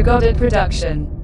Recorded production.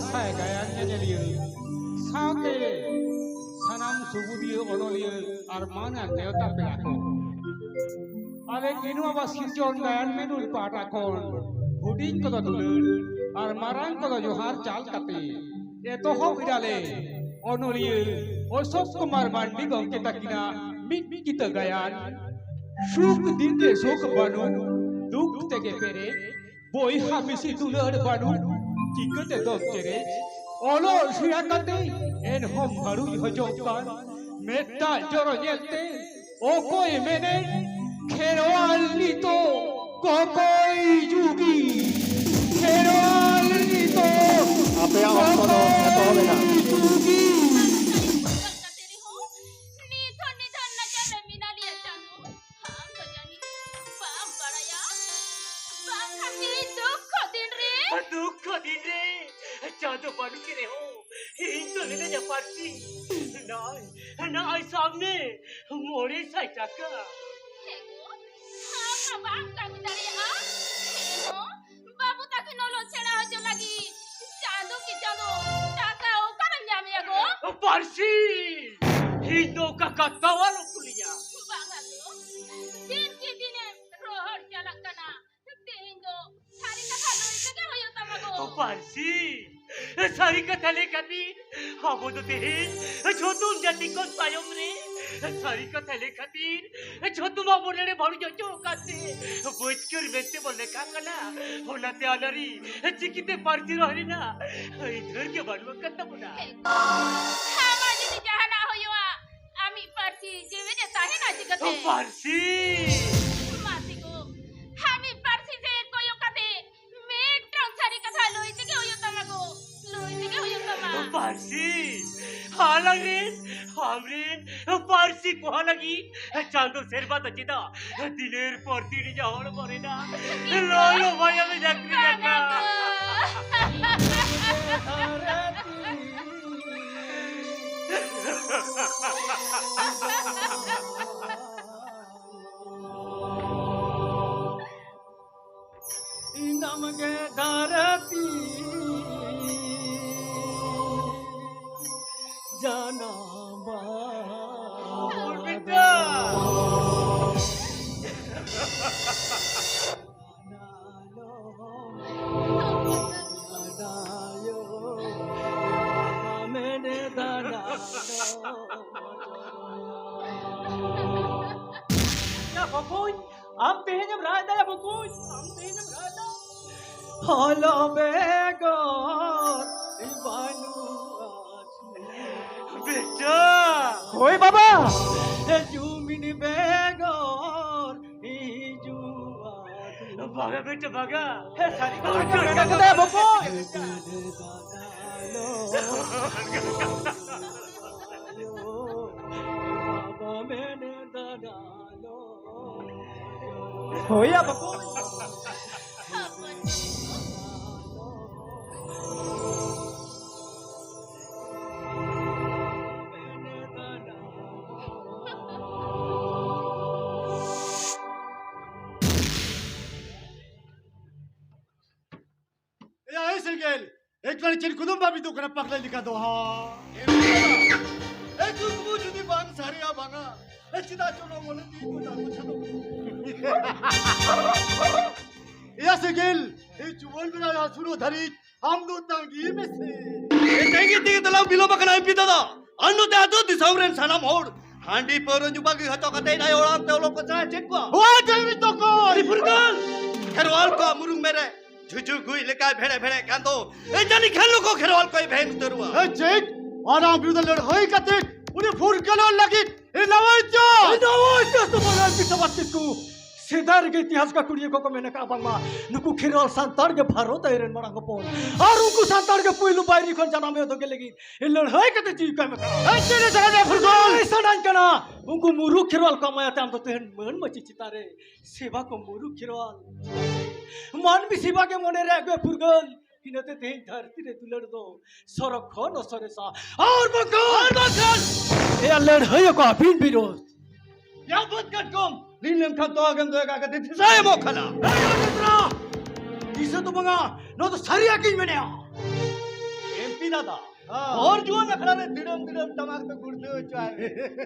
Sai gayan nyanyaliya saute sanam subudiya onoliya armana neota pelako ale kinua baskinjon gayan menul patakon huding kodo dulur armarang kodo johar chal kate eto ho bidale onoliya Osok Kumar Mandi gongke takina mit kita gayan suk dinde sok banu duk tege pere boy habisi dulur banu Cikete dog cerej, olo siakate, en hom haru hojokan, meta joro yelte, okoi menen, keroal lito, kokoi jugi, keroal lito, apa yang orang kono atau bena? jugi. दुख दिन रे चादो बालू के रे हो Hindu ले जा party ना आई सामने मोरे साई टाका हेगो हां बाप ताके दाड़ी आ हेगो बाबू ताके नलो छेड़ा हो जो लगी चादो की चादो टाका ओ करन जामे एगो पार्सी हिंदो का कत्ता वालो कुलिया बागा तो दिन के दिने रोहर चलकना हिंदो सारी कथा लोई के होयो तमगो पार्सी सारी कथा ले कभी हम तो देन छोटू जाति को पायम रे सारी कथा ले खातिर छोटू मा बोले रे भरू जो चौकाते बोचकर बेटे बोले का कना होनाते आलरी चिकिते पार्सी रहरी ना इधर के बालू कत्ता बोला हामा जी जहाना होयो आमी पार्सी जेवे जे ताहे ना जिगते पार्सी मासिको हामी पार्सी जे कोयो कते मेट्रं सारी कथा लोई के होयो तमगो लोई के होयो तमा पार्सी हालगे हमरेन पार्सी को लगी चांदो शेरबा तो जिदा दिनेर पर दिन जाहर मरे ना लो भाई हमें जाकरी रखा नमगे धरती जाना बेटा Ya Bokun, ampe nyam rada ya Bokun, ampe nyam rada. Halo begot, ibanu बेटा Hoy baba, jumini begor hijua. भागा बेटा भागा Sari ka beda kata bokoy. Hoy ya bokoy. Hapon. Ya Sergel, eklar için kudum babi tu kena pakla lika doha. Ek kubu judi bang sari ya banga. Echida cholo mole di ko da ko chalo. Ya Sergel, e chuol bina ya suro dhari ham do tangi mese. ए तेगी तेगी तलाव below बकना AP दादा अन्नो ते आतो दिसौरेन सनम होड हांडी परो जुबागी हतो कते नाय ओळाम ते लोक कचरा चेकवा Wa jami to ko. फुरगल Kherwal को मुरुंग मेरे झुझु गुई लेका भेड़े भेड़े कांदो ए जानी खेलो को खेरवाल को भेंग तरुआ E chek, ana biruda led hoy kate. Uni fur kalo lagi. E nawai cho. तो बोला पिता बात को सिदार के इतिहास का कुड़िए को मैंने कहा बंगा नुकु खिरवाल संतार के भारत आयरन बड़ा को पोल और उनको संतार के पुइलु बाइरी खन जना में तो के लगी इन लड़ाई के जी का में E chele sagade furgol. ऐसा नहीं करना उनको मुरु खिरवाल कमाया था हम तो तेहन मन मची चितारे सेवा को मुरु खिरवाल मान भी सेवा के मोने रह गए फुरगल इनते तेहन धरती रे दुलड़ दो सरखन और सरेसा और बकल ये लड़ाई को अभिन विरोध या बद कट कोम लीलेम खा तो आगम तो का कते थिसाय मो खला इसे तो बंगा नो तो सरिया की मैंने एमपी दादा और जो नखरा रे दिडम दिडम दिमाग तो गुड़ते हो चाय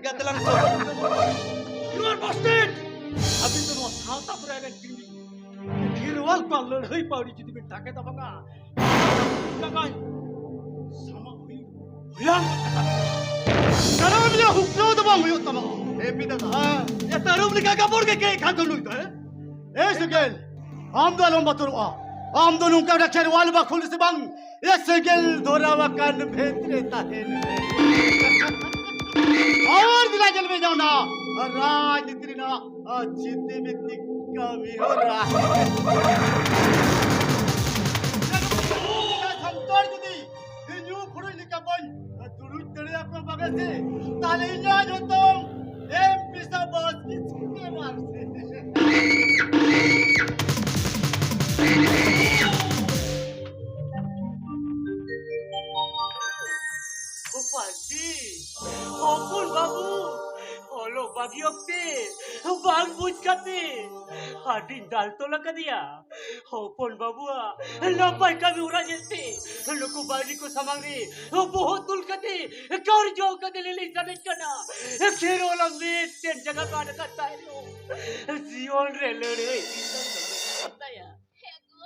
गतलम तो यू आर बस्टेड अभी तो नो साता पुरागा टिंगी खिरवाल का लड़ाई पाड़ी जिदी में ढाके ता बंगा कंगाई sama हुई yang Salam ya hukno to bang yo tama. MP दादा या तरुम लिखा का बोल के खा तो लुई तो E Sergel, am do alom baturwa. Am do nungka rakher wal ba khul se bang. E Sergel dora wa kan bhetre tahen. और दिला जल में जाओ ना राजनीति ना जीते व्यक्ति का भी हो रहा है संतोष दीदी ये न्यू फुड़ी लिखा बन दुरुज तेरे आपको बगल से ताले इन्हें जो तुम एम पिसा बॉस किसके मार से Pasti, ampun babu. Olo bagi okte, bang buj kate. Hadin dal to laka dia. Ampun babu a, napai kami ura jente. Loko bagi ko samangre, बहुत दुल कते, कौर जो कते ले ले जाने कना. खेरो लंबे तेन जगह का नकता है लो. जीवन रे लड़े. बताया. Hego.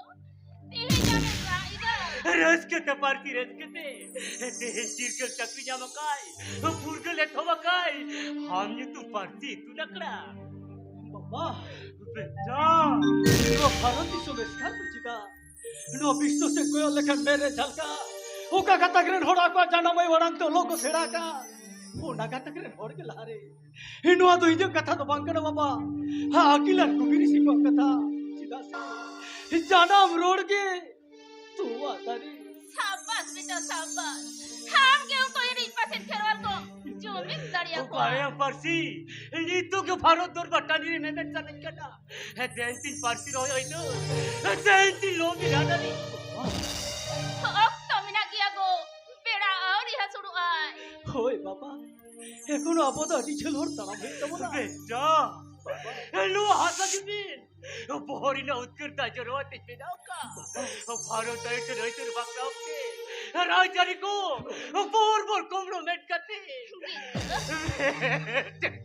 Tihe jane ra ida. रस के तपारती रस के ते चिरकल चक्री जा मकाई फुरगल एथो मकाई हम ये तू पारती तू नकड़ा बाबा बेटा नो भारत दिसो बेस्कार बुचिदा नो विश्व से कोई लेखन मेरे झलका ओका कतकरेन होड़ा को जनमय वरन तो लोग सेड़ा का ओना कतकरेन होड़ के लारे इनवा तो इजे कथा तो बांकड़ बाबा हा अकिलर कुगिरी सिको कथा चिदा से जानम रोड के तू आतारी Sabar beta sabar. Ham क्यों कोई रीच पासे खेरवाल को जो मिस दरिया को. अरे परसी ये तो के भारत दूर बटानी रे नेट चले कटा है देंती परसी रो यो इतो देंती लो भी राडा नी Ok tomina kia go. Beda और यह सुरु आय. होय बाबा एकोनो आबोद अडी छलोर तारा भेटतो ना बेटा लो हासा दिबिन बोहरी ना उत्कर्ता जरूरत है ना का भारत ऐसे रहते बाकरावते राजधानी को बोर बोर कॉम्प्रोमेट करते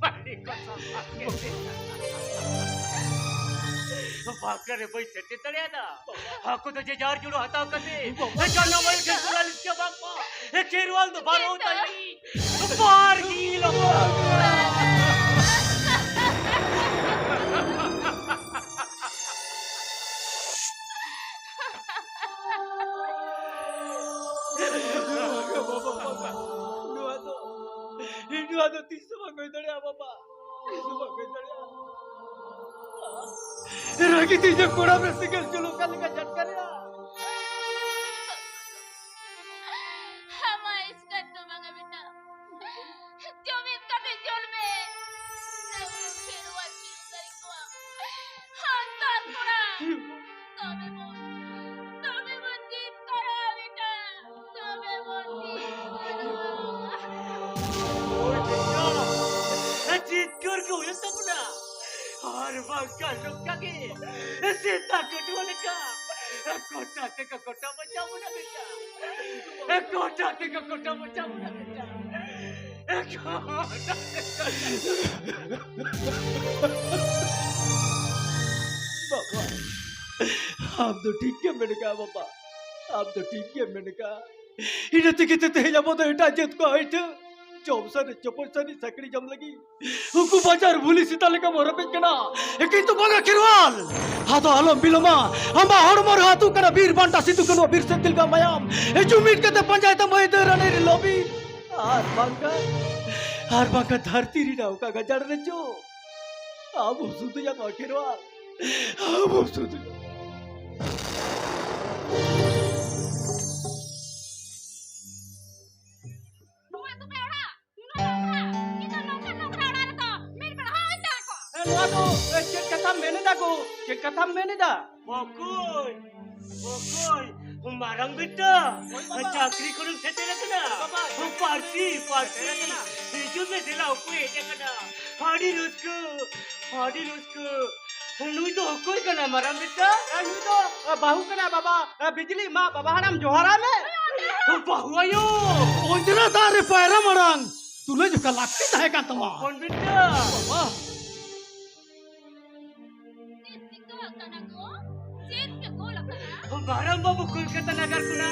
पानी को बाकरे भाई सच्चे तड़िया ना हाको तो जे जार जुड़ो हटाओ करते जाना भाई के पुराल इसके बापा केरवाल तो बार होता है बार की लोग Ini ada tisu bagai dari apa? Tisu bagai dari apa? Ragi tisu kurang bersikap julukan dengan jatkan ya. Hama iskat to mga bita. Jomit kate jolme. Namu kirwat kisari ko. Hantar pura. Tome monjit kara bita. Tome monjit kara. जीत कर को ये सपना हर वक्त लोग के ऐसे ताकत वाले का कोटा से का कोटा बचाओ ना बेटा कोटा से का कोटा बचाओ ना बेटा बाबा आप तो ठीक है मैंने कहा बाबा आप तो ठीक है मैंने कहा इन्हें तिकित ते जब तो इटा जित को हट चौबसर चौपसरी सकड़ी जम लगी हुकु बाजार भूली सीता लेका मोर पे कना एकिन तो बगा खिरवाल हातो आलम बिलमा हमा हड़मर हातु कना वीर बांटा सितु कनो वीर से दिल का मयाम ए जुमीट के ते पंचायत में इधर रने लोबी आर बांका धरती री नाव का गजड़ रे जो अब सुतु या तो खिरवाल अब सुतु cek kata mana dah? Bokoy, marang beta, cakri kurung setera kena, parsi, hijau me dela aku aja kena, hadi rusku, lu itu aku kena marang beta, lu itu bahu kena baba, bijli ma baba hanam johara me, bahu ayo, onjra tare paira marang, tule juga lakti dah kan tama, kon beta, baba. Barang babu Kolkata nagar kuna,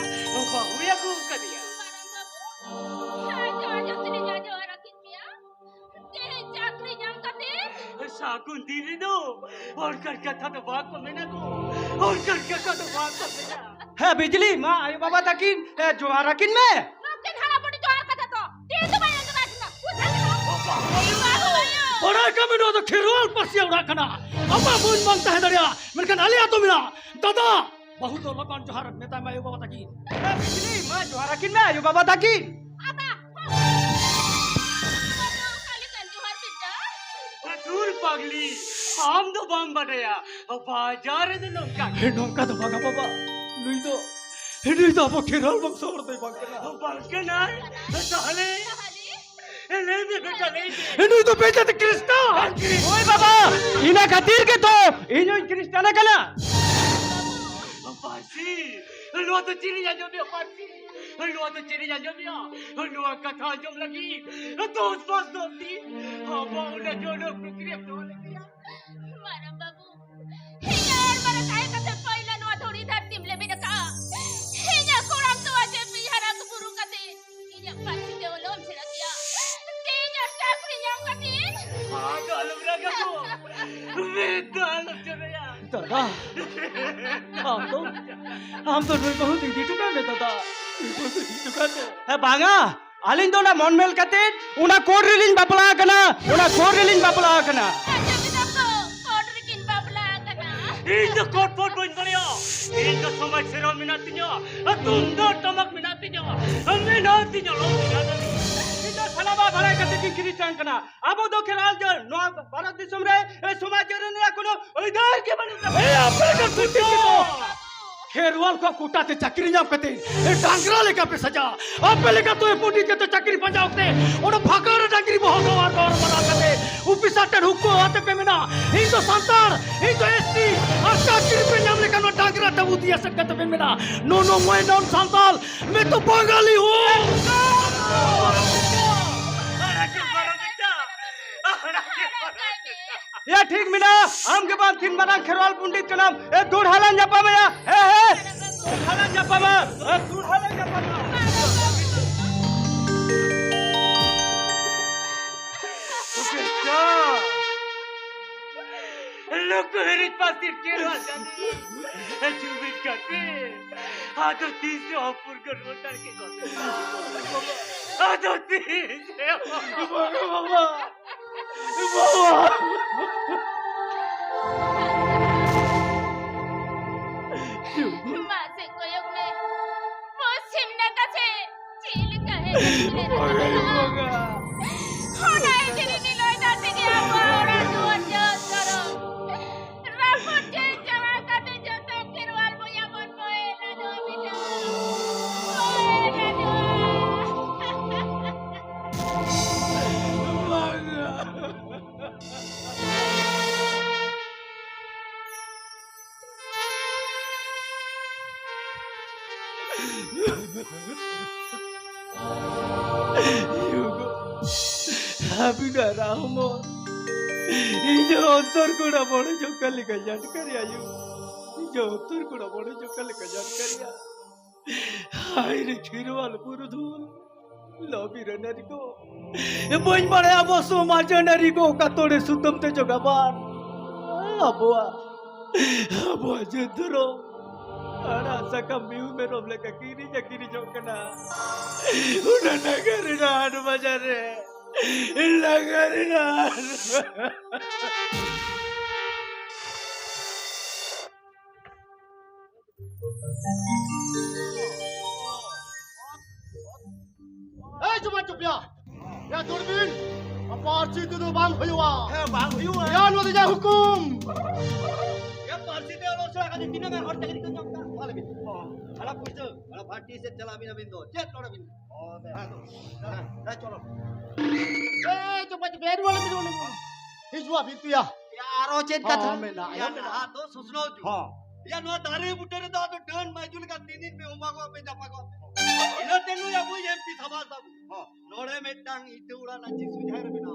bahu ya ku kadiya. साकुन दीदी दो और करके था तो बात को मैंने को और करके था तो बात को मैंने है बिजली माँ आयो बाबा तकिन जोहारा किन में नौकिन हरा पड़ी जोहार कथा तो तीन तो बाय अंदर आजना बड़ा कम नो तो खिरवाल पर से उड़ा कना अम्मा बोल मांगता है दरिया मैंने कहा आलिया तो मिला दादा बहुत तो लोगों जोहार नेता में आयो बाबा तकिन है बिजली माँ जोहारा किन में आयो बाबा तकिन आता दूर पगली हम तो बम बढ़या बाजार में नौका तो भागा बाबा नहीं तो आपको खिरवाल बम सोड़ दे बंकना साले ले में बेटा नहीं तो बेटा तो कृष्णा ओए बाबा इना खातिर के तो इनो कृष्णा ना कना पासी लो तो चिरी जा जो पासी लो तो चिरी जा जो लो कथा जम लगी तो उस पास दोस्ती हम उन्हें जो लोग फिक्र तो लगी मारा बाबू यार मारा काय कथे पहिला नो थोड़ी धरती में लेबे का हिया कोराम तो आजे बिहारा को बुरु कथे हिया पासी के ओलोम छिड़ा किया तेजा चाकरी जाम कथे हां गालम रगा को मैं गालम चलया दादा हम तो बहुत ही टुका में दादा है बांगा आलिन तो ना मनमेल कते उना कोड रिलिंग बापला कना उना कोड रिलिंग बापला कना अच्छा बिना तो कोड रिलिंग बापला कना इन तो कोड पोट बन पड़ियो इन तो समझ से रो मिनातियो तुम तो टमक मिनातियो हम मिनातियो लो मिनातियो इन तो सलाबा भरा कते की क्रिश्चियन कना अब दो खेलाल जो नो भारत दिसम रे ए समाज रे ने कोनो इधर के बनी ए आपरे का कुटी तो खेरवाल को कुटा ते चक्री जाम कते ए डांगरा लेका पे सजा अब पहले का तो ए पुटी के तो चक्री पंजा उठते और भागार डांगरी बहुत और बना कते उपिसाटन हुक्को आते पे मेना इन तो संतार इन तो एसटी और चक्री पे नाम लेका नो डांगरा तबू दिया सकते पे मेना नो मैं नॉन संताल मैं तो बंगाली हूं या ठीक मिला हम के बाद तीन बना खेरवाल पंडित का नाम ए दूर हालन जपा में ए दूर हालन जपा में दूर हालन जपा में बेटा लोग को हेरिट पास खेरवाल जाने जुबिट करते हाँ तो 30 ऑफर कर वोटर के Aduh, tidak. Mama. Masih koyok me. Musim na kasi. Chili ka Hona itiri niloy dati di ako orang tuan Diyos karo. Rapot dyan jawa kati dyan sa kirwal mo yamon mo na domino. Habina Rahmo. Ijo ontor kuda bode jokali ka jat kariya yu. Ijo ontor kuda bode jokali ka jat kariya. Hai re khirwal purudul. Lobi renari ko. Boy mare abo soma janari ko katore sutam te jogaban. Abo jedro. Ana sakam biu merom leka kiri jakiri jokana. Udah nagarina anu bajare. Nagarina. Cuma ya. Ya Turbin. Apa arti itu bang Huyuwa? Bang Huyuwa. Ya lu tidak hukum. Ya parsi te alo sura kadi tinangan hor takri ko nyamta. Wala bin. Ala puise. Ala bhatti se chala mina bindo. Chet lora bin. Ha cholo. Cuma bed wala bin wala. Hijwa bitu ya. Ya aro chet katha. mena. Ya na to susno ju. Ya no dare butere da to turn majul ka tinin pe umma ko pe japa ko. Ina tenu ya boy MP sabal sab. Nore metang itu ura na ji sujhair bina.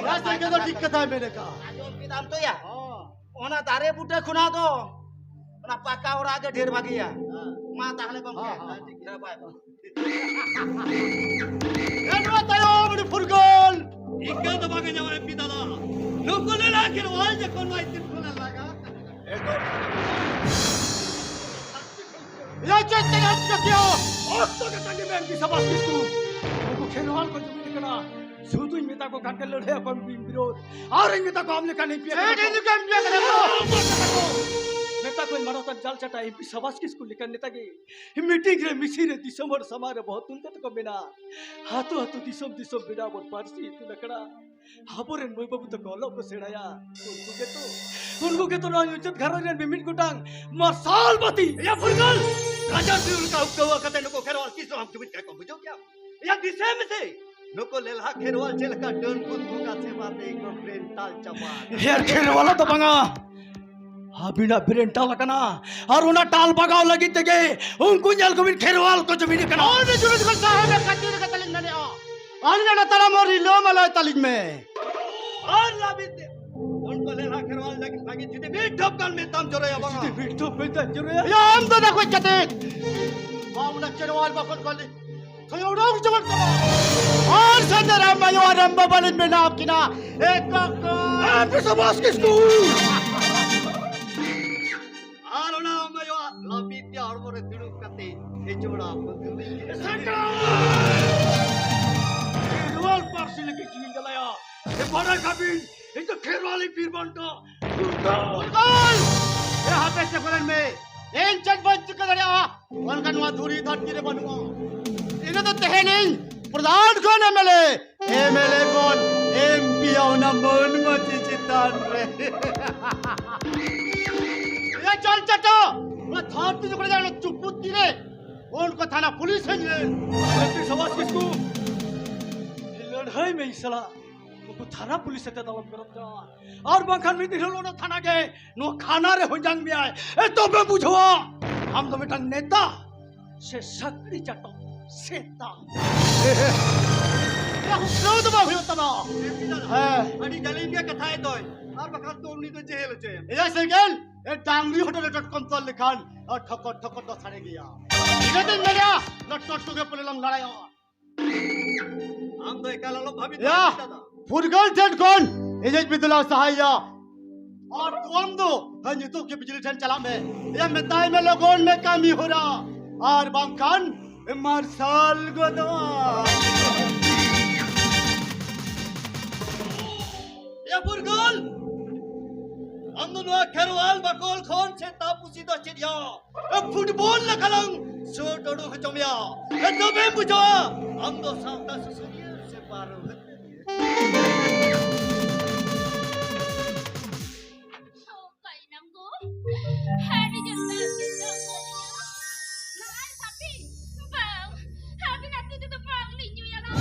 Ya sehingga तो ठीक कथा है मेरे का. आजो पिताम तो या. ओना दारे बुटे खुना तो ओना पाका और आगे ढेर भागिया मां ताहले कम के ठीक bye Anu tayo muni furgol. इक्के तो भागे जावे पिता दा लोको ले ला के वाल जे कोन वाई दिन खुना लगा Ya cete ya cete. Osto ka tangi men ki sabas kisku. Ko khenwal ko jumi dikana. Sudu mita ko kakke lodhe kon bin birod. Aur mita ko हमने कने पिया. Cete ni kam dia kena. नेता कोई मरो तक जल चटा MP सभास किसको लिखा नेता की मीटिंग रे मिसिरे दिसंबर समारे बहुत उनका तो बिना हाथो हाथो दिसम बिना बोल पारसी तू लकड़ा हाबोरे मोय बाबू तो गलो को सेड़ाया उनको के तो ना इज्जत घर रे बिमिन गुटांग मसाल बती या फुरगल राजा सिर का उपकवा कते नको खेरवाल किस हम तुम क्या को बुझो क्या या दिसे में से नको लेला खेरवाल चल का डन खुद का से बात एक ब्रेन ताल चपा यार खेल वाला तो बंगा बिना ब्रेन टाल कना और उना टाल बगाव लगी तके उनको जल को भी खेरवाल को जमीन कना और ने जुरुत कर साहब कतिर का तलिंग ने आ. Anu na tara mori lo malay talig me. और लाबित उनको लेला खेरवाल लगी भागी जिते भी ठपकन में तम जोरे बंगा बिट्टो बेटा जरे Ya am to na ko cete. Mau na kerwal ba kon kali. Kayo na ko jawan ko. Aur sandara mayo aramba balin me na kina. Ek ko. MP सभास किसको आरोना मयो लाबित या और मोरे दिनु कते ए जोड़ा बंदी खेरवाल पार्सी लेके जीवन जलाया ये बड़ा कबिन ये तो खेरवाली पीर बनता Furgol. Ya hape se kolan me. En chat ban chika dariya. Wan kanwa dhuri dhat kire banwa. Ine to tehe nahi. Pradhan kon MLA. MLA kon MP au na mon mati chitan re. Ya chal chato. Na thar tu jokre jano chuput kire. उनको थाना police है ये. MP सभास किसको ये लड़ाई में इसला को थाना पुलिस से तलब करत जा और बंखन में दिखलो ना थाना के नो खाना रे हो जंग में आए ए तो बे बुझवा हम तो बेटा नेता से सक्री चटो सेता Ya hukum tu bah hukum tu. अडी जलीन के कथा है तो और बखत तो उन्हीं तो जेल छे Ya segal. ये डांगरी होटल .com तो लिखान और ठक्कर ठक्कर तो सारे गया. ये दिन मेरा लट टट्टू के पुले लंग लड़ाया. हम तो एकाला लो भाभी Ya फुरगल टेट कौन? ये जे बिदला सहाया. और तुम दो हन्य तो के बिजली ठन चला में. ये मिताई में लोगों में कमी हो रहा. और बंकान मार्शल गोदवा या पुरगल अंदुनो खेरवाल बकोल खोन से तापुसी दो चिड़िया फुटबॉल लखलंग सोटोडो खचमिया तबे बुझो हम दो सामता सुसुरिया से पार हो Hari jumpa kita Nahan sapi Bang Hari nanti tutup bang Linyu ya lah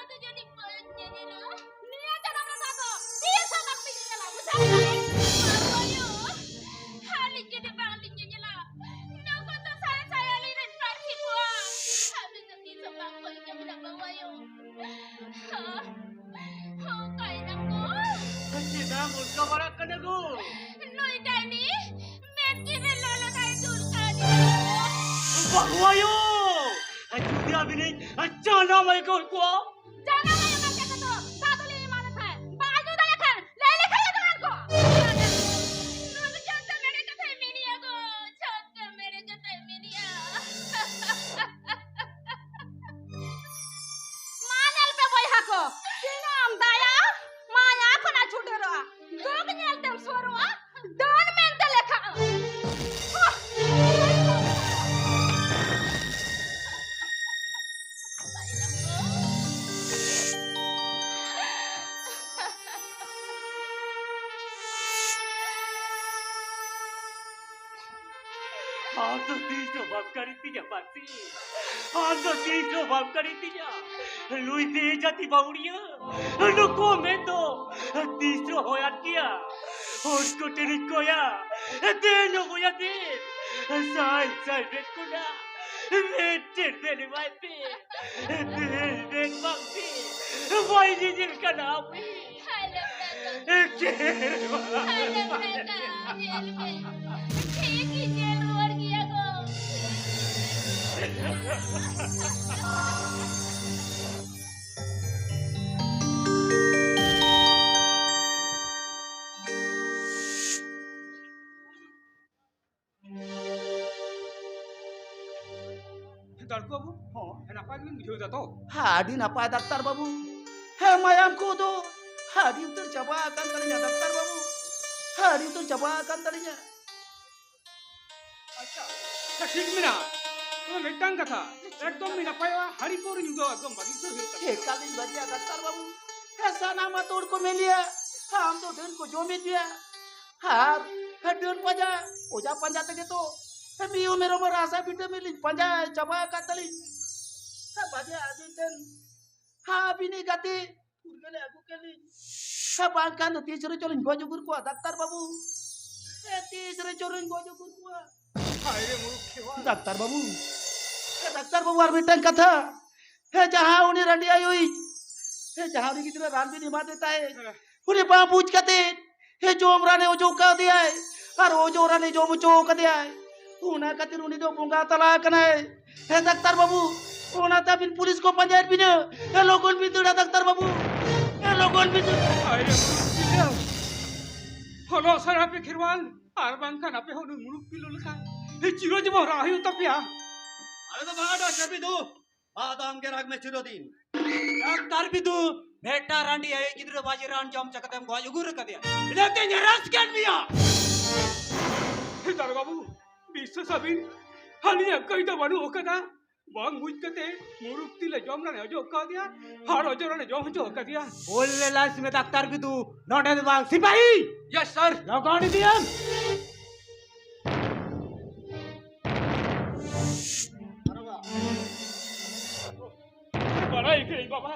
Ada jadi banyak ni lah Niat jangan satu Dia sama pilihnya lah Halik jadi bang linjunya lah. Nak kata saya lirin parti buang. Habis nanti sebab pergi tidak bawa yo. Kau nak ko? kita muka barak kena go. Noi dah ni, men kira lolo dah durka ni. Bahwayo. Juga bini acana mai kau kuah. Jangan main macam itu. Satu lagi mana saya? Baju dah kan? Lele kaya dengan ko. Noi jangan mere kata ini aku. Jangan mere kata ini ya. Manal pe boy hako. Sinam daya. Maya ko na chudera. Dog nyal tem sorwa. Don mente lekha. हाँ तो तीस बाप करी थी जा पाती हाँ तो तीस बाप करी थी जा लुई दे जाती बाउड़िया लुको में तो तीस हो याद किया उसको तेरी को या दे लो को या दे साई साई बेट को ना बेटे तेरे भाई पे दे मांगती वही जिन का नाम Darko bu, kenapa ingin video jatuh? Hadi napa daktar babu? Hei mayamku tu. Hadi tercapakan talinya daktar babu. Hadi tercapakan talinya. अच्छा, ठीक मिना। तो मिट्टांग का था। एकदम मिना पाया हरिपुर युद्ध एकदम बाकी तो हिलता। Hei kali baca daktar babu. Hei sana matur ko melia. Ham to den ko jo melia. Har, den paja. Oja panja te gitu. Hei miu mero merasa bida meli panja capakan tali. Hei baca adi den. Ha bini gati. Urgele aku kali. Hei bangkan tu tisere colin gua jugur ko daktar babu. Hei tisere colin gua jugur ko. हाय रे मुख्यवा। Daktar babu. Daktar babu arbitan kata. Hei जहाँ उन्हें रंडिया हुई. Hei जहाँ उन्हें कितना रान भी निभा देता है. उन्हें बाप पूछ कहते. Hei जो अमरा ने वो जो कह दिया है. और वो जो राने जो मुझो कह दिया है. उन्हें कहते उन्हें जो बुंगा तलाक करना है. Hei daktar babu. उन्हें तब इन पुलिस को पंचायत भी नहीं. Hei लोगों भी तुड़ा daktar babu. Hei लोगों भी तुड़ा. हाय रे मुख्यवा। हलो सारा पे खिरवाल। आरबान का नापे हो मुरुक पिलो लगा। ये चिरो जब हो रहा है तब या। अरे तो बाड़ा शबी दो बादाम के राग में चिरो दिन डाक्टर भी तू बेटा रांडी है जिधर बाजी रान जम चकते हम गवाज गुर कर दिया लेते हैं रस कैन मिया हे दारू बाबू बीस सबिन हालिया कहीं तो बनू होकर था बांग मुझ कते मुरुक तिले जम ना जो कर दिया हार हो जो ना जो कर दिया बोलने लास्ट में डॉक्टर भी तू नॉट एट बांग सिपाही यस सर लगानी दिया बड़ा ही कहीं बाबा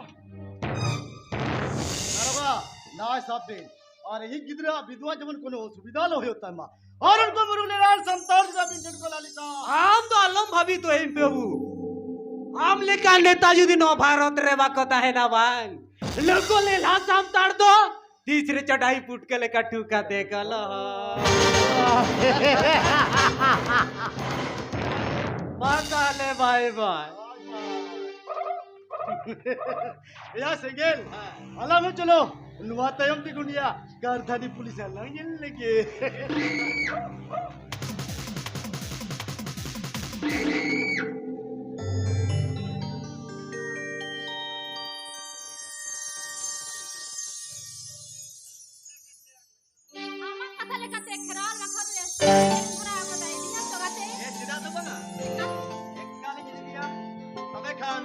Araba, na sabbe. और ये गिदरा विधवा जमन कोनो सुविधा लो होता है मां और उनको मुरुले लाल संतान का बिन को लालिता आम तो अलम भाभी तो है पेबू आम लेकर नेताजी दिन भारत रे बाकता है ना बांग लोगों ले लासाम ताड़ दो तीसरे चढ़ाई पुट के लेकर ठुका दे गलो बाका ले bye bye Ya Senggel. Alam mo chalo. Nuwa tayong tigunia. Garda pulis lang yan lagi. আমার কথা লেখাতে খেরাল রাখা খেরা কথা ইদিনা কগাতে Eh, tidak tu bang. Ek kali jadi dia. Tapi kan,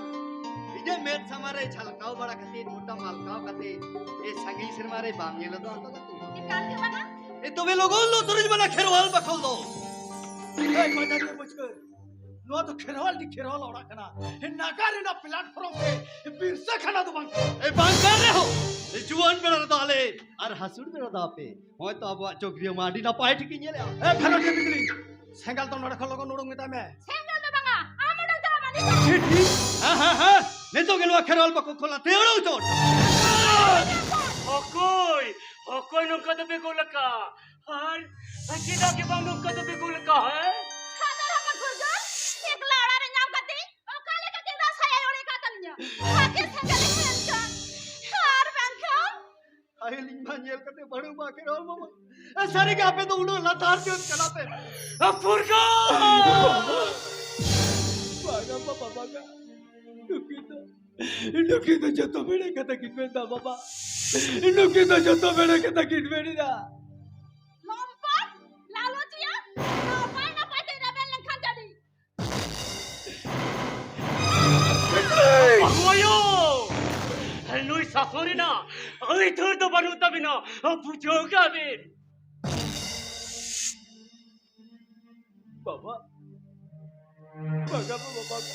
ini met samare chalkau bada kati, moटा malkau kati. Eh, sangi sirmare bangye lo tu kati. নিকাল কে বানা Eh, tu belo gol lo turis bana kherwal bakol lo. ए कोदारी बचकर no तो खेरवाल दी खेरवाल ओड़ा कना हे नागारे ना platform पे बिरसा खाना तो बंद Eh, bang kar rahe ho. Eh, juan bera dale. Ar hasud bera dape. Hoy to abu chokriyo madi na pae thiki nyele. A fellow के बिगली सेंगल तो नड़ खलो को नोडंग मिता में সেঙ্গেল দে বাঙা আমড় দা মানি Ha ha ha. Neto gelwa kherwal bakol khola teodo chot. Hokoy! Hokoy nung katabi ko laka! Han? Ang kinaki bang nung katabi ko laka, ha? খাদার আমার গুজর এক লাড়ারে নাম কাতে ও কালে কাতে দা ছায়া ওড়ে কাতালnya হাতে সেঙ্গেল হেনকা আর বাংখা Ay lingman nyel kate badu ma kherwal mama. Eh, sari ka pe to ulo la tar chot kana pe. Apurka! बागा बाबा बागा नुकितो जतो बेड़े कता किनबेंदा बाबा नुकितो जतो बेड़े कता किनबेंदा লম্পট লালচিয়া না পায় না পাইতে যাবেন লেখান জানি Pagwayo! Nui sasori na! Ay, turdo banu tabi na! Pujo gabi! बाबा बागा बाबा बागा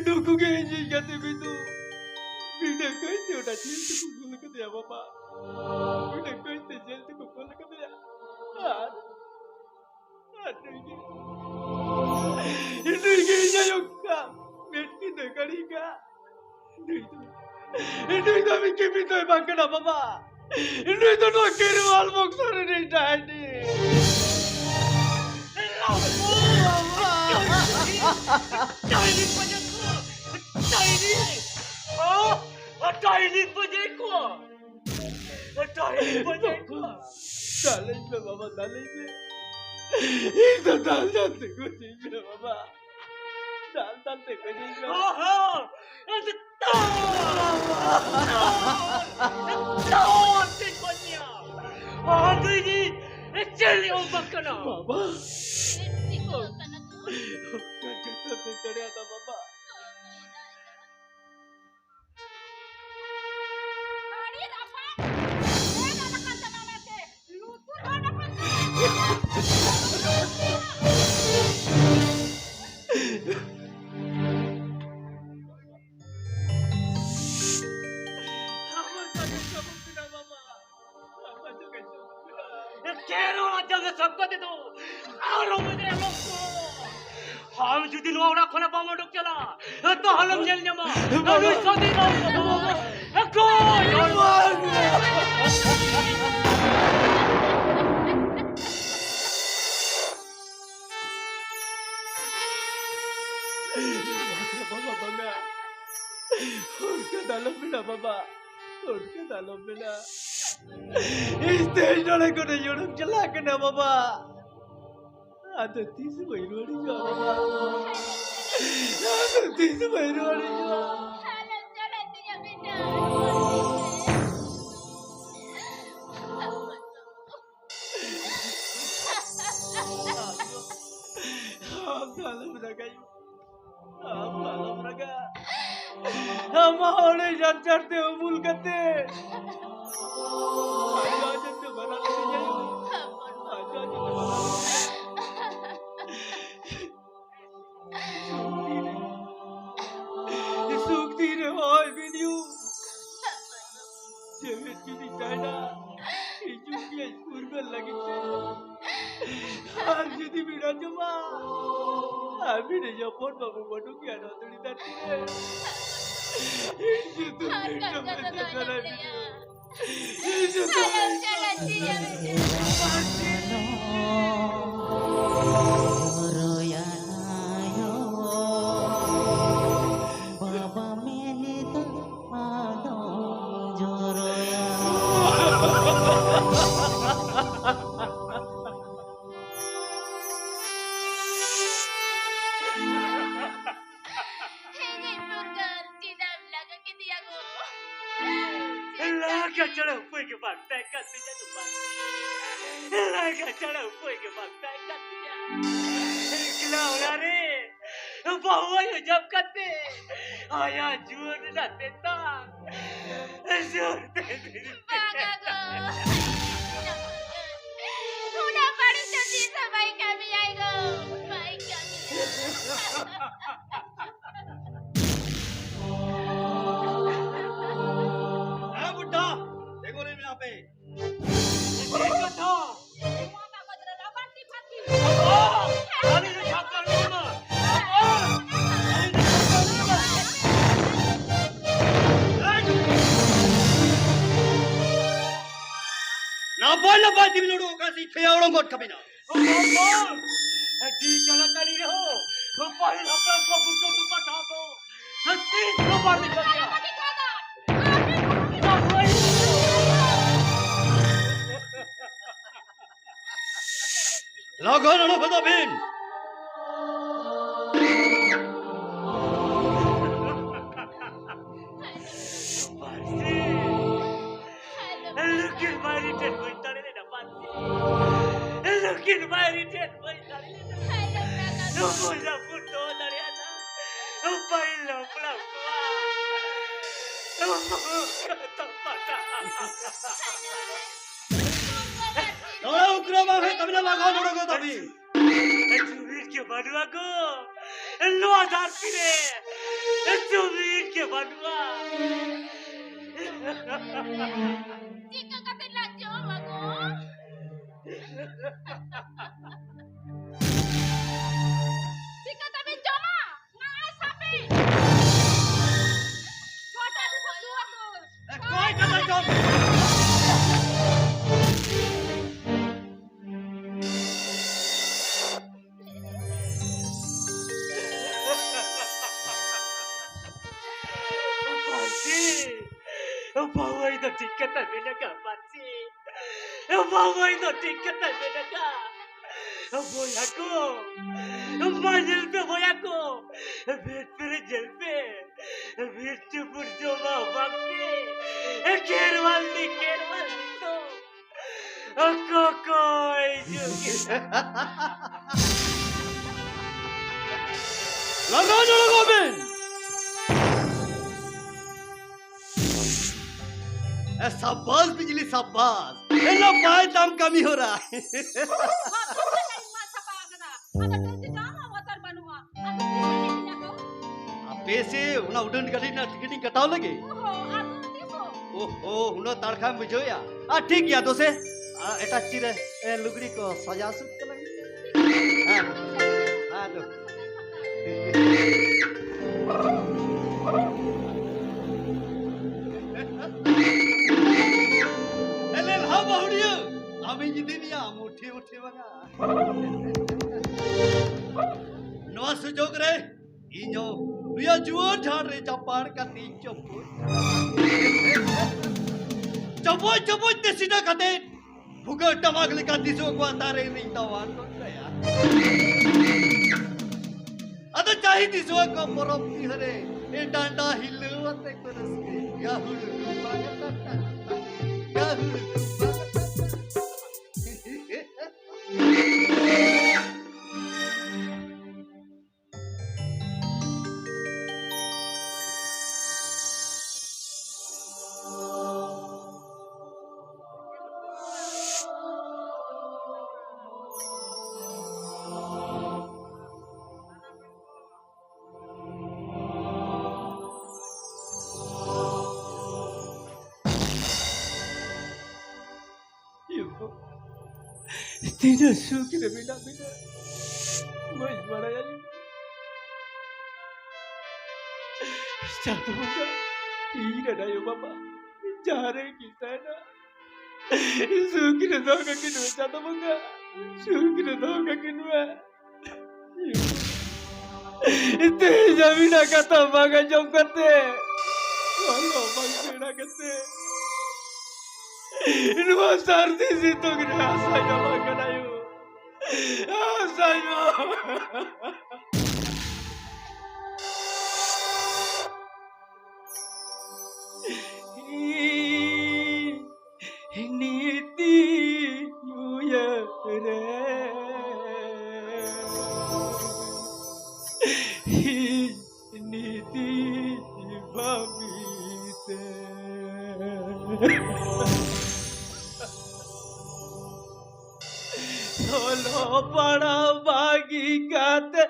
नुकुगे जी गते बिंदु बिना कहते ओटा जेल को बोल के दिया बाबा बिना कहते जेल को बोल के दिया Nui jayokka metki dekariga Nui to mikki bitoy bangkana baba Nui to no kerwal boxer ni dadi Tiny pajako! Tiny! Oh! Tiny pajako! Tiny pajako! dalej me baba dalej me Itu dal jante ko jaybe baba dal jante ko jaybe Aha! Tawag din ko niya! Ano yun? Chili ang bakana! baba সিকো কানা তো kata bekare ata baba আরে রাফা এ না কান্তা নামাতে লুতুর বানা পাতে আমার কাছে সবক দিনা বাবা আমার কাছে সবক দিনা Quiero la llave sabka de do! Aro me de loco! हम যদি নোংরা খোলা পাবো ঢুকলা তো হলম জেল জামা আমি সদি না बाबा बंगा उनका दालम बिना बाबा उनका दालम बिना इस देश डोले को नहीं जोड़म चला के ना बाबा आता 30 महीनों जो बाबा आता 30 महीनों जो Alam jalan dia beda. हम दालम लगा हम दालम लगा हम होने जानते हो मूल करते आज तो बना ले आज तो बना सुखती रे होय वीडियो जेवेट की चाइना इजुकी स्कूल में लगी आज यदि बिना जमा আমি রে যখন বাবু বড় কি আর অতড়ি দাঁড়ি রে এই তো Alam মেটা jalan মেটা dia. সারা এই তো Alam jalan dia beda. Kacau pun ke pantai katanya tu pantai. Kacau pun ke pantai katanya. Kelau lari. Bawa yo jam kate. Ayah jual dah tetap. Jual Bagus. Udah paling sedih sama kami, Aigo. Baik kami. बुड्ढा देखो रे यहाँ पे kata. Semua tak berada pati-pati. Kali ni cakap lama. Napa tim lodo kasih थे orang kot kami na. Di kalau kali ni ho. Pahil apa kau buka tu patah tu. Nanti kemar ni kaya. Lagan ano kata bin. Looking very dead boy tadi ni dapat. Looking very dead boy tadi ni. Lupa dah puto dari ada. Lupa ilah pulang kata patah. Nora ukra bahe kami na lagan lodo ko tapi. Cubit ke badua ko. Luar darti le. Cubit ke badua. Jika kata lanjut, Bago. Jika tapi cuma ngai sapi. Kota tu semua tu. Koi kata jom. Bawa itu tiket tapi nak pasti. Bawa itu tiket tapi nak. Boy aku, manjil pe boy aku, bet per jel pe, bet cupur coba bakti, kerwal tu. Aku koi juga. Lagan lodo ko bin. शाबाश बिजली शाबाश ये लो पाए दाम कमी हो रहा है पैसे उना उड़न गाड़ी ना टिकटिंग कटाओ लगे ओहो उना तड़खा में बुझो या ठीक या दोसे एटा चिरे लुगड़ी को सजा सुत के लगे हां दो Kami jadi ni muthi banga. Noa sujog re, inyo, luya jual dhar re japar kati copot. Copot desina kate, buka tamak le kati so ko antare ni tawan ko kaya. Ada cahi di so ko porop ni hare, e danda hilu ate ko raske, ya hulu bangat ta. Ya hulu Tidak suki na bina. Mas maraya ni. Satu muka. Ira na yo bapa. Jare kita na. Suki na doa ka kinua satu muka. Suki na doa ka kinua. Ite jamina kata baga jom kate. Walau bang kate. Nuwa sardi situ kena asanya makan ayu. Asanya. kate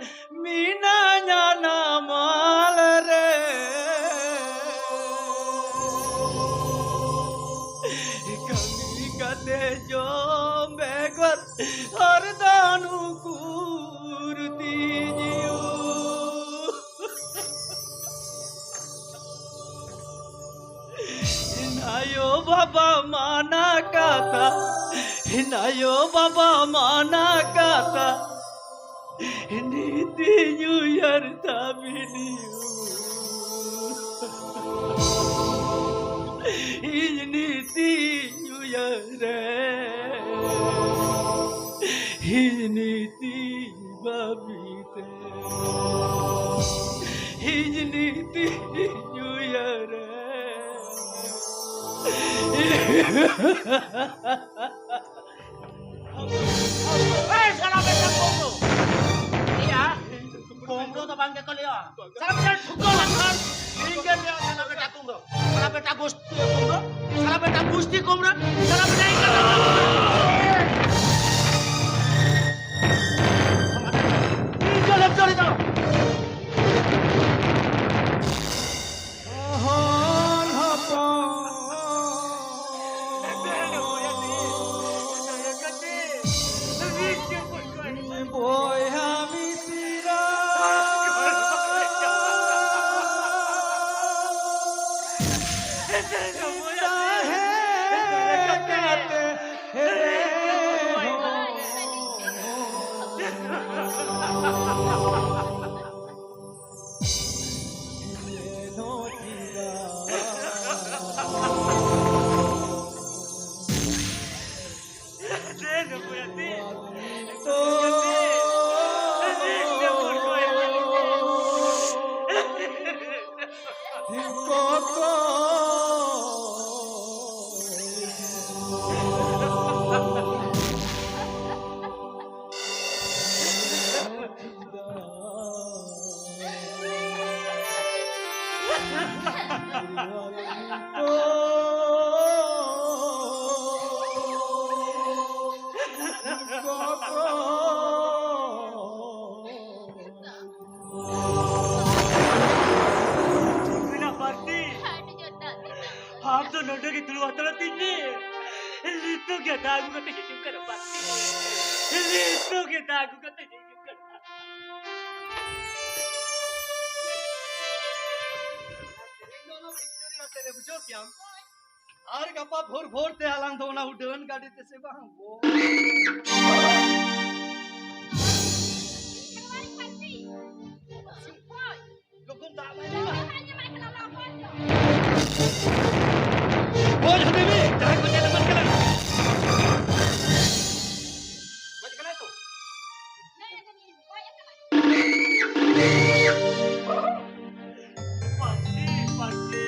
minanya namalare kami kate jombekor hardanu kurti jiu Hinayo baba mana kata Hinayo baba mana kata Niti New Year tabiniu Niti New Year Niti babite Niti New Year Eh, salah beta komro. Iya, komro to bangke kalian. Salah beta suka langkan. Ingin dia salah beta komro. Salah beta gusti komro. Salah beta gusti komro. Salah beta ikan. Jalan cari tahu. Ahon hapon boy hami sira आप तो नोटों की तुलवाता रहती है लीतो क्या दागू का तेज कर पाती लीतो क्या दागू का तेज कर तेरे बुझो क्या आर गप्पा भोर भोर ते आलांग तो ना उड़न गाड़ी ते से बहां वो लोगों दावा बोल Habibi jangan kau jalan kalian macam mana tu parti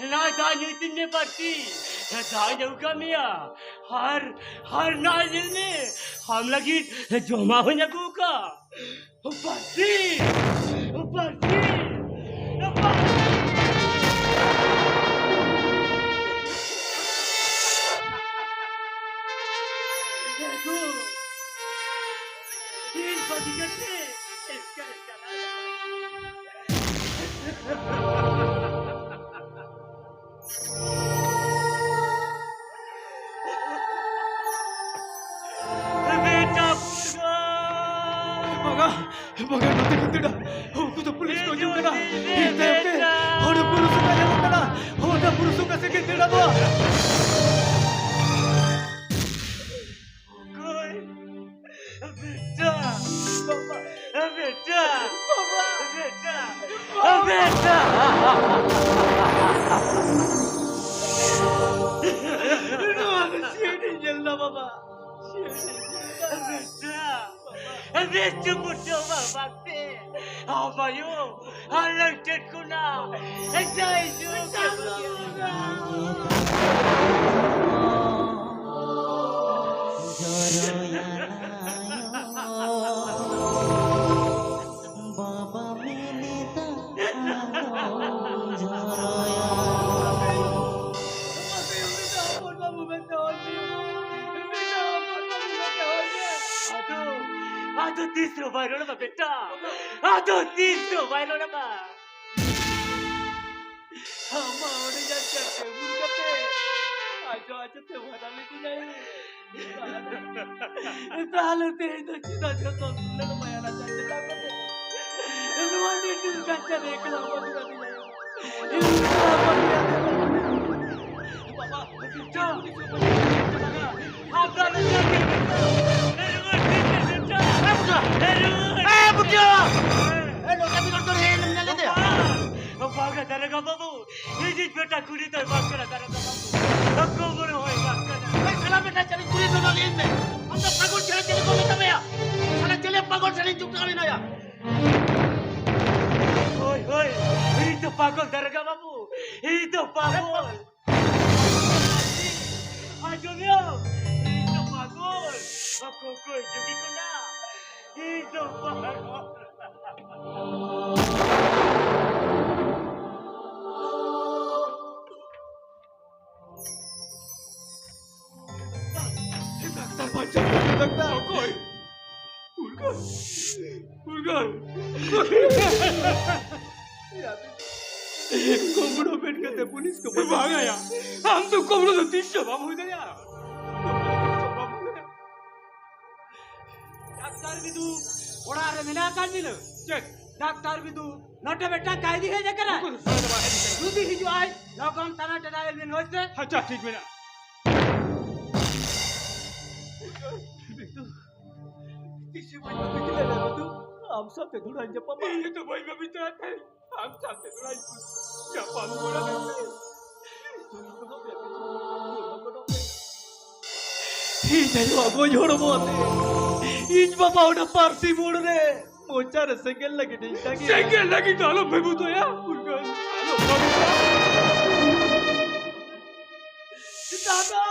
ना दाने तिन्ने पार्टी दाने कमी हर नाजिल में हम लगी जमा हो ना का party party Ini pasti kete, sekarang Baga nanti kita aku tu polis kau juga dah. Kita ada polis suka jalan kena. Ada polis suka sikit tidak tu. Beta, Baba, Beta, Baba, Beta, Beta. Sini jalan Baba. Beta butuh bakti. Apa yo? Halang terkuna. Saya juga. तीसरो बायरो ना बेटा आदो तीसरो बायरो ना बा हम आवडे जाते मुलगते आजो आजो ते वराले की जाई चालू ते दक्षिणा जतो नन मायाला जाते लागते एलवांडी तू काचा एकला बघ जाती जाई बाबा चल आपला लगा के बेटा बुटिया लो क्या बिगड़ कर है नमने ले दे बागा दरगा बाबू ये जिस बेटा कुड़ी तो बात करा दरगा बाबू सबको बड़ो होए बात करा भाई साला बेटा चली पूरी दोनों लेन में हम तो पगोड़ चले चले को बेटा भैया साला चले पगोड़ चले चुप कर ना या ओए ओए ये तो पागल दरगा बाबू ये तो पागल आज यो ये तो पागल आपको कोई जुगी को ना ये तो पागल कोंबड़ो पेट के पुलिस को भाग आया हम तो कोंबड़ो तो 300 बाबू इधर यार डॉक्टर बिदू ओड़ा रे मिला काट दिलो चेक डॉक्टर बिदू नटे बेटा कायदी है जकरा दूधी हिजु आय लोगन तना टडायल में होइसे अच्छा ठीक बेना किसी भाई में बिजले ले बिदू हम सब ते थोड़ा जपा ये तो भाई में बिता है हम सब ते थोड़ा जपा बोला ही जलो अगो जोड़ बोते इंज बाबा उड़ा पारसी मोड़ रे मोचा रे सेकंड लगी नहीं लगी सेकंड लगी तो आलो बेबू तो या उनका आलो दादा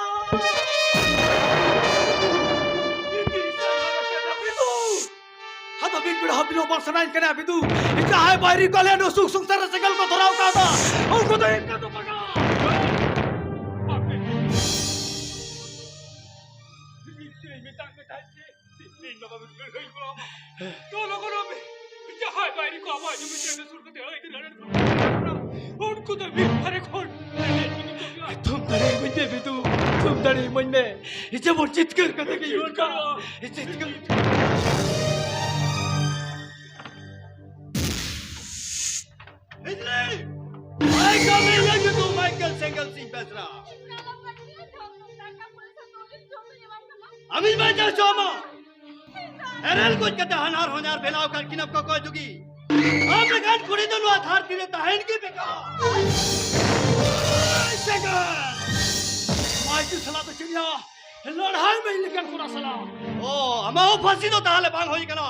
हतो बिन बिड़ा बिनो बरसनाइन कने बिदू इका हाय बाहरी कले नो सुख सुख सर सेकंड को धराव का था और को तो एक का तो पका तुम डरे मन में इसे वो चित कर कहते कि यूं का इसे चित कर माइकल सेंगल सिंह बेसरा अमित भाई जा चोमा एरल कुछ कहते हनार होनार बेलाव कर किनब को कोई जुगी आप लगान कुड़ी दोनों आधार दिले तहन की बेका सेंगल माइकल सला तो चिड़िया लड़ाई में लेकिन पूरा सला ओ हमाओ फांसी तो ताले बांग होई कना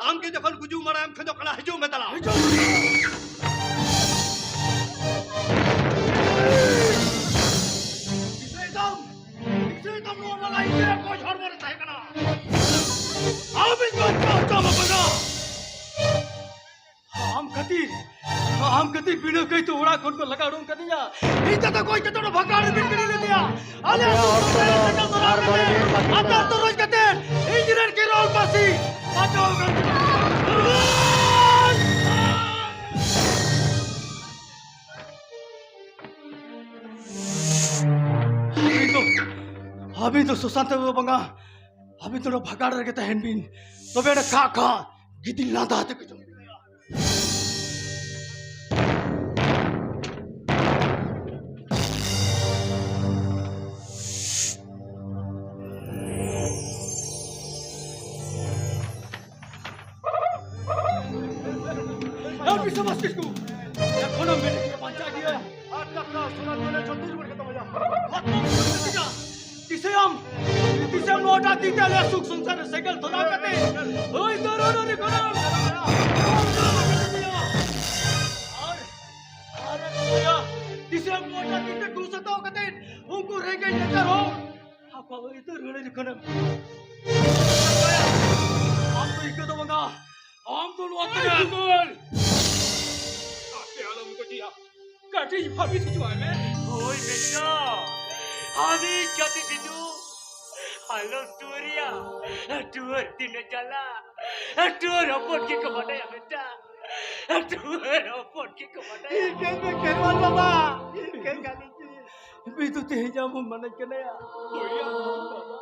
आम के जखन गुजू मराम खजो कला हिजू में तला एकदम नो लड़ाई के कोई छोड़ मर है कना अब इनको तो बगा हम कति बिनो कई तो उड़ा कोन को लगा डूं कदिया इतना तो कोई तो भगाड़ बिन कर ले दिया अरे आता तो रोज कहते इंजीनियर के रोल पासी बचाओ अभी तो सुशांत बंगा अभी तो भगाड़ रखे थे हेनबिन तो बेटा खा गिदिल ना दाते कुछ अभी समझ किसको देखो मेरे के पंचा गया आठ लाख का सुना मैंने 36 मिनट खत्म हो जा तिसे हम नोटा तीते ले सुख संसार साइकिल थोड़ा कते ओए दरोनो ने कोना और भैया तिसे हम नोटा तीते घुसता हो कते उनको रह गई लेकर हो आप इधर रोने कोना हम तो इके तो मंगा हम तो लोग गोल आपके आलम को दिया काटी भाभी थी जो है ओए बेटा हामी जाति दिदु Halo Turia, Tuar Tina Jala, Tuar Opot ke kepada ya beta, Tuar Opot ke kepada ya. Ikan kerwal baba, ikan kali ini. Itu teh jamu mana kena ya? Oh ya, baba.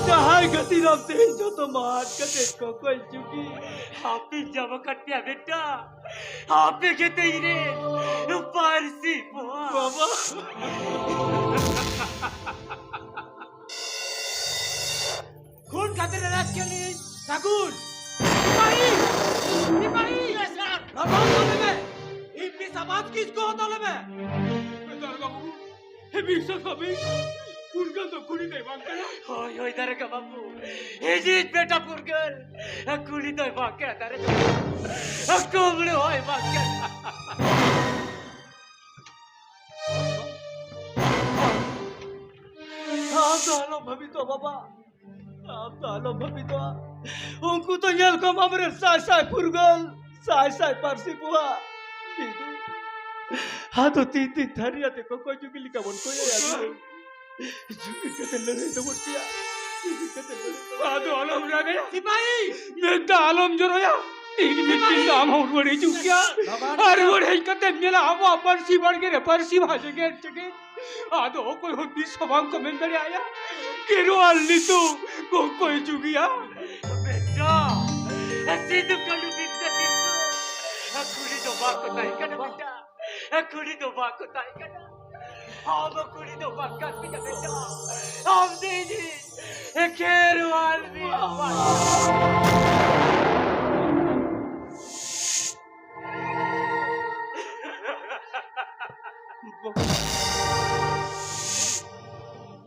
Jahai gati ram teh joto mat kate kokoi chuki. Happy jama katya beta, happy kete ire, Parsi boa. Baba. খুন খাতে রাজ কেলি সাগুন সিপাহি रबान वाले में इतनी समाज किसको होता ले में? বাবু হে বিশ্বাস হবে উনকা তো খুনি দেই বাঙ্কা না Hoi hoi darga babu, hejit beta purgal, kuli doi bakya darga, kumle hoi bakya. आप तो आलो भभी तो बाबा, आप तो आलो भभी तो उनको तो यल को ममरे साय पुरगल, साय परसी पुआ, बिदु, हाँ तो तीन थरिया ते को जुगिली का बन कोई यार, जुगिल के ते लड़े तो बोल किया, जुगिल के ते लड़े तो আদো আলম লাগে সিপাহি মেদা আলম জরয়া তিন মিনিট নাম হউর বড়ে চুকিয়া আর বড়ে কতে মেলা আবা পরসি বড় রে পরসি ভাজে গে চকে আদো কোই হদি সবাং কমেন্ট করে আয়া কেরো আলনি তো কোই চুকিয়া Beta, sidu kalu bita bita, kuli do bako tai kana beta, kuli do bako tai kana. Hama kuli do baka bita beta, ham dini, keru alvi.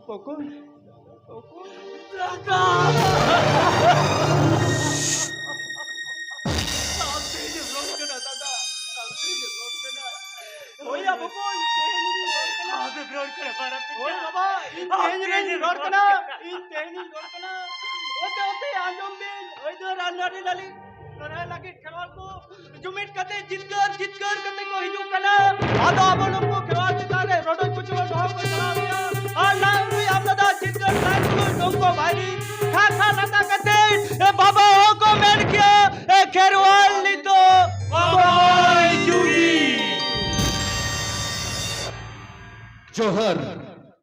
पकोन, ओया बकोन, Abe bron kara para ओए beta. बाबा, इन तेहनी रोकना, ओते आंदोम बिन, ओए रानारी लाली, करे लगे खेवाल को, जुमिट कते जितकर कते को हिजू कना, आदो आबोलों को खेवाल के तारे, रोडो कुछ वो भाव को चला दिया, और लाल रुई आपदा जितकर लाइन को डोंको भाई, खा लता कते, ए बाबा हो को मेड किया, ए खेरवाल नी तो, बाबा जुगी। जोहर